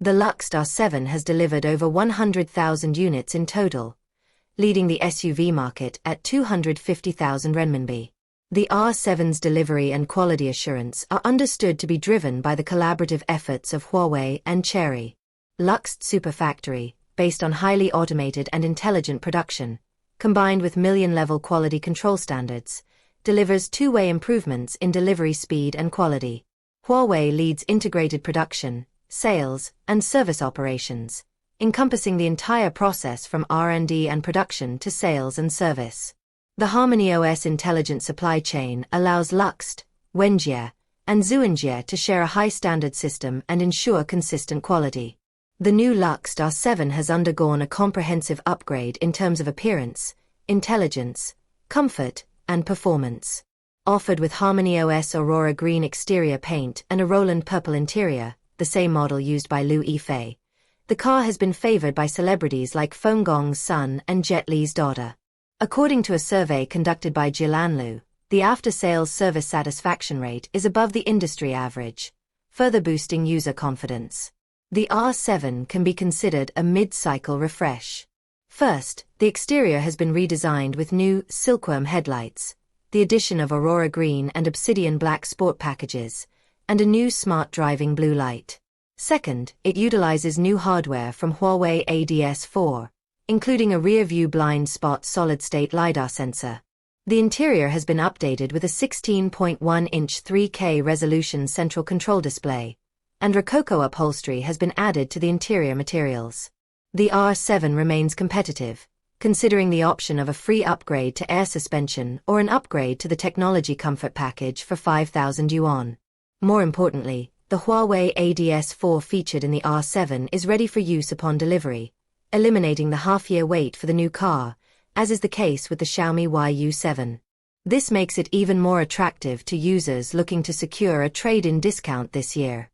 The Luxeed R7 has delivered over 100,000 units in total, leading the SUV market at 250,000 renminbi. The R7's delivery and quality assurance are understood to be driven by the collaborative efforts of Huawei and Chery. Luxeed Superfactory, based on highly automated and intelligent production, combined with million-level quality control standards, delivers two-way improvements in delivery speed and quality. Huawei leads integrated production, sales, and service operations, encompassing the entire process from R&D and production to sales and service. The HarmonyOS intelligent supply chain allows Luxeed, Wenjie, and Zunjie to share a high-standard system and ensure consistent quality. The new Luxeed R7 has undergone a comprehensive upgrade in terms of appearance, intelligence, comfort, and performance. Offered with HarmonyOS Aurora Green exterior paint and a Roland Purple interior, the same model used by Liu Yifei, the car has been favored by celebrities like Feng Gong's son and Jet Li's daughter. According to a survey conducted by Jielanlu, the after-sales service satisfaction rate is above the industry average, further boosting user confidence. The R7 can be considered a mid-cycle refresh. First, the exterior has been redesigned with new silkworm headlights, the addition of Aurora Green and Obsidian Black sport packages, and a new smart driving blue light. Second, it utilizes new hardware from Huawei ADS4, including a rear-view blind spot solid-state LiDAR sensor. The interior has been updated with a 16.1-inch 3K resolution central control display, and Rococo upholstery has been added to the interior materials. The R7 remains competitive, considering the option of a free upgrade to air suspension or an upgrade to the technology comfort package for 5,000 yuan. More importantly, the Huawei ADS4 featured in the R7 is ready for use upon delivery, eliminating the half-year wait for the new car, as is the case with the Xiaomi YU7. This makes it even more attractive to users looking to secure a trade-in discount this year.